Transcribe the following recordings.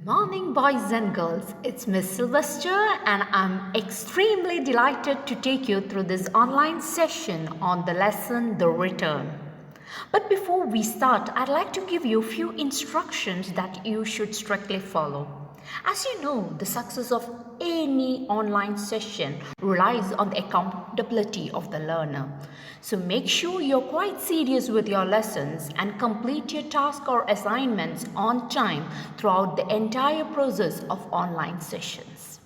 Morning, boys and girls. It's Miss Sylvester, and I'm extremely delighted to take you through this online session on the lesson The Return. But before we start, I'd like to give you a few instructions that you should strictly follow. As you know, the success of any online session relies on the accountability of the learner. So make sure you're quite serious with your lessons and complete your tasks or assignments on time throughout the entire process of online sessions.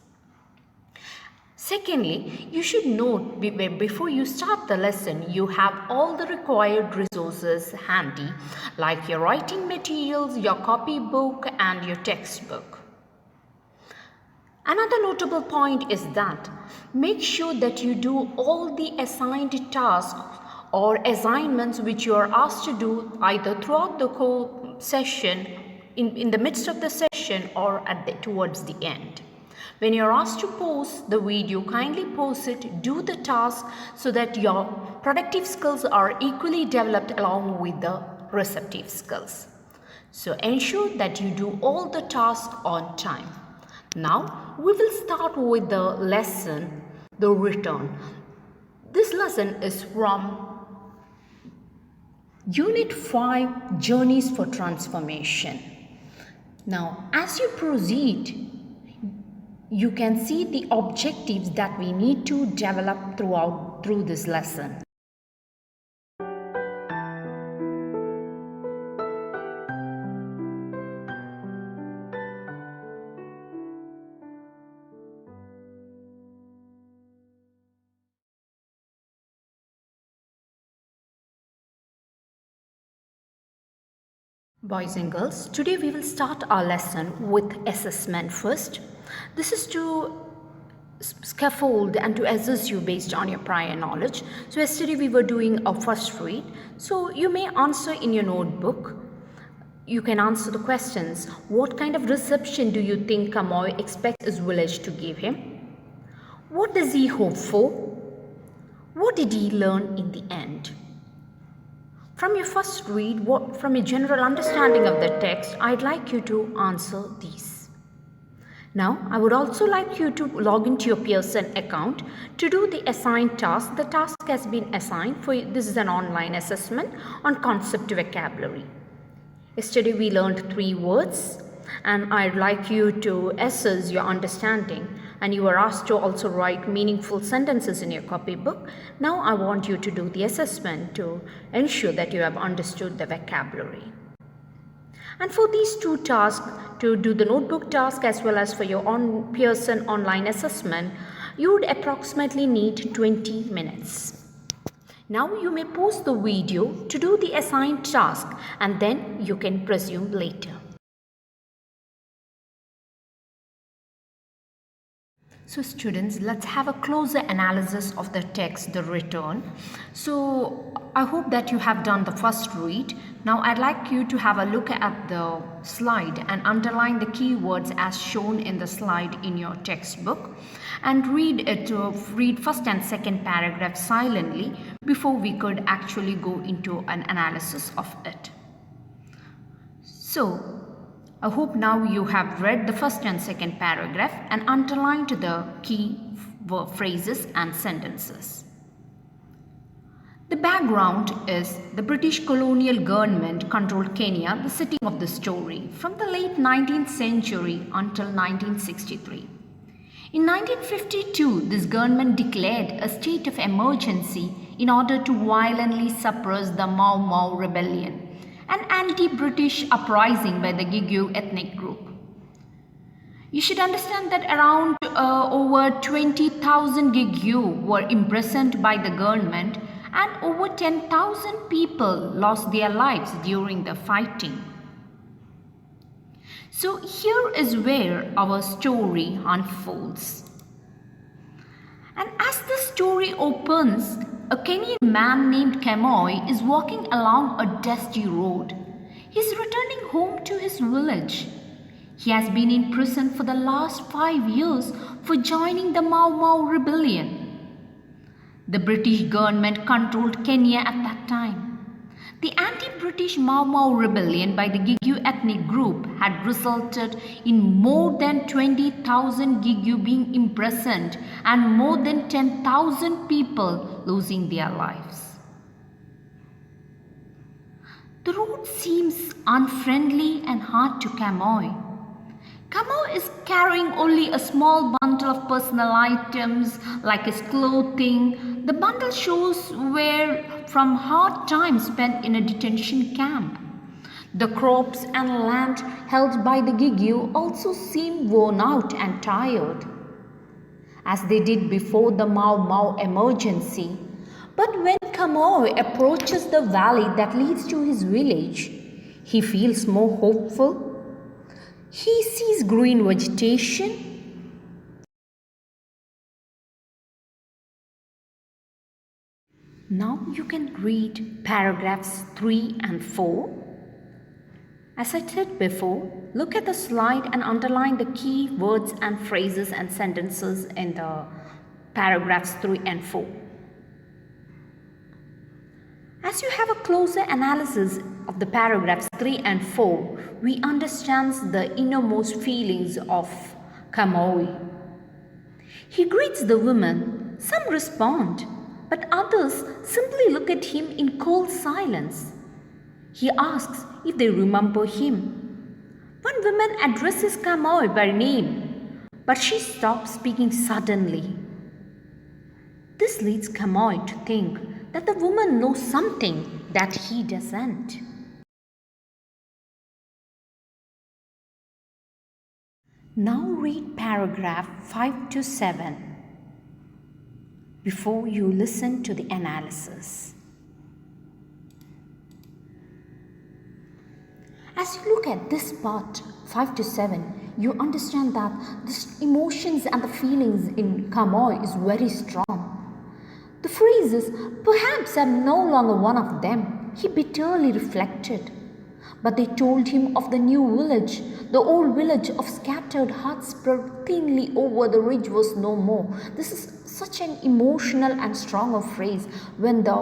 Secondly, you should note before you start the lesson, you have all the required resources handy, like your writing materials, your copybook, and your textbook. Another notable point is that make sure that you do all the assigned tasks or assignments which you are asked to do either throughout the whole session, in the midst of the session, or towards the end. When you're asked to pause the video, kindly pause it, do the task so that your productive skills are equally developed along with the receptive skills. So ensure that you do all the tasks on time. Now we will start with the lesson, The Return. This lesson is from Unit 5, Journeys for Transformation. Now, as you proceed, you can see the objectives that we need to develop through this lesson. Boys and girls, today we will start our lesson with assessment first. This is to scaffold and to assess you based on your prior knowledge. So yesterday we were doing a first read. So you may answer in your notebook. You can answer the questions. What kind of reception do you think Kamoy expects his village to give him? What does he hope for? What did he learn in the end? From your first read, from a general understanding of the text, I'd like you to answer these. Now, I would also like you to log into your Pearson account to do the assigned task. The task has been assigned for this is an online assessment on concept vocabulary. Yesterday we learned 3 words, and I'd like you to assess your understanding, and you were asked to also write meaningful sentences in your copybook. Now I want you to do the assessment to ensure that you have understood the vocabulary. And for these 2 tasks, to do the notebook task as well as for your Pearson online assessment, you would approximately need 20 minutes. Now you may pause the video to do the assigned task, and then you can resume later. So students, let's have a closer analysis of the text, The Return. So I hope that you have done the first read. Now I'd like you to have a look at the slide and underline the keywords as shown in the slide in your textbook, and read first and second paragraph silently before we could actually go into an analysis of it. So I hope now you have read the first and second paragraph and underlined the key phrases and sentences. The background is the British colonial government controlled Kenya, the setting of the story, from the late 19th century until 1963. In 1952, this government declared a state of emergency in order to violently suppress the Mau Mau rebellion, an anti-British uprising by the Gigyu ethnic group. You should understand that around over 20,000 Gigyu were imprisoned by the government, and over 10,000 people lost their lives during the fighting. So here is where our story unfolds. And as the story opens, a Kenyan man named Kamoy is walking along a dusty road. He is returning home to his village. He has been in prison for the last 5 years for joining the Mau Mau rebellion. The British government controlled Kenya at that time. The anti-British Mau Mau rebellion by the Gigu ethnic group had resulted in more than 20,000 Gigu being imprisoned and more than 10,000 people losing their lives. The road seems unfriendly and hard to Kamoy. Kamoy is carrying only a small bundle of personal items like his clothing. The bundle shows were from hard times spent in a detention camp. The crops and land held by the Gigu also seem worn out and tired, as they did before the Mau Mau emergency. But when Kamoy approaches the valley that leads to his village, he feels more hopeful. He sees green vegetation. Now you can read paragraphs 3 and 4. As I said before, look at the slide and underline the key words and phrases and sentences in the paragraphs 3 and 4. As you have a closer analysis of the paragraphs 3 and 4, we understand the innermost feelings of Kamoy. He greets the women. Some respond, but others simply look at him in cold silence. He asks if they remember him. One woman addresses Kamoy by name, but she stops speaking suddenly. This leads Kamoy to think that the woman knows something that he doesn't. Now read paragraph 5 to 7 before you listen to the analysis. As you look at this part 5 to 7, you understand that the emotions and the feelings in Kamoy is very strong. The phrase is, "Perhaps I'm no longer one of them," he bitterly reflected. But they told him of the new village. The old village of scattered huts spread thinly over the ridge was no more. This is such an emotional and strong phrase when the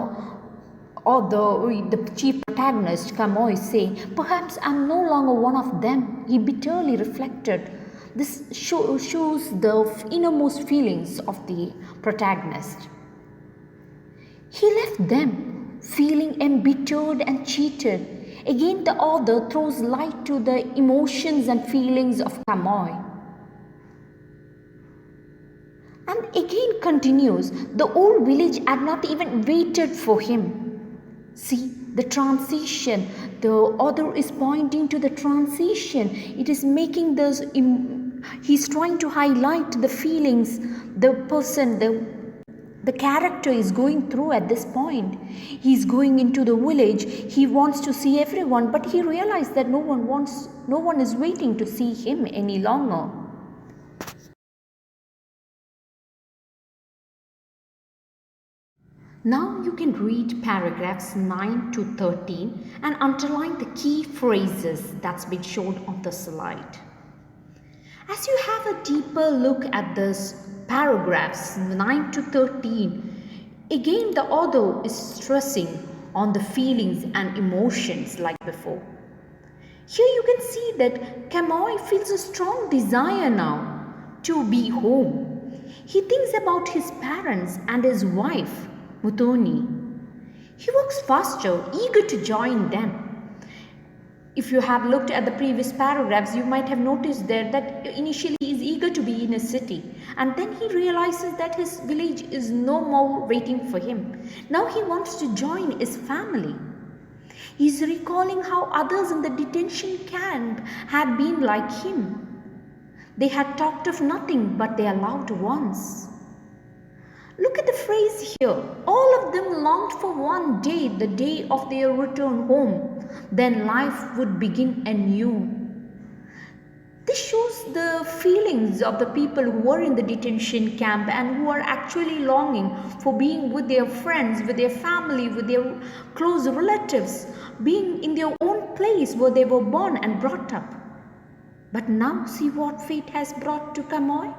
chief protagonist, Kamoy, say, "Perhaps I'm no longer one of them." He bitterly reflected. This shows the innermost feelings of the protagonist. He left them feeling embittered and cheated. Again, the author throws light to the emotions and feelings of Kamoy. And again continues, the old village had not even waited for him. See the transition. The author is pointing to the transition. It is making this, he's trying to highlight the feelings the person, the character is going through at this point. He's going into the village. He wants to see everyone, but he realized that no one is waiting to see him any longer. Now you can read paragraphs 9 to 13 and underline the key phrases that's been shown on the slide. As you have a deeper look at this paragraphs 9 to 13, again the author is stressing on the feelings and emotions like before. Here you can see that Kamoy feels a strong desire now to be home. He thinks about his parents and his wife, Mutoni. He walks faster, eager to join them. If you have looked at the previous paragraphs, you might have noticed there that initially he is eager to be in a city, and then he realizes that his village is no more waiting for him. Now he wants to join his family. He is recalling how others in the detention camp had been like him. They had talked of nothing but their loved ones. Look at the phrase here. All of them longed for one day, the day of their return home. Then life would begin anew. This shows the feelings of the people who were in the detention camp and who are actually longing for being with their friends, with their family, with their close relatives, being in their own place where they were born and brought up. But now see what fate has brought to Kamoy.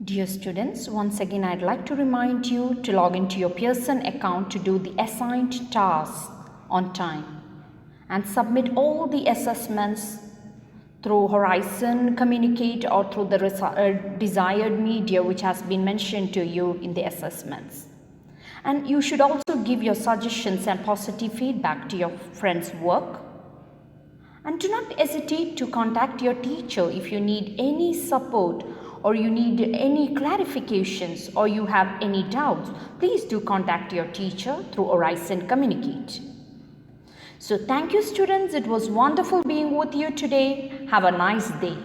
Dear students, once again I'd like to remind you to log into your Pearson account to do the assigned tasks on time and submit all the assessments through Horizon, Communicate, or through the desired media which has been mentioned to you in the assessments. And you should also give your suggestions and positive feedback to your friends' work. And do not hesitate to contact your teacher if you need any support or you need any clarifications or you have any doubts. Please do contact your teacher through Horizon Communicate. So thank you students. It was wonderful being with you today. Have a nice day.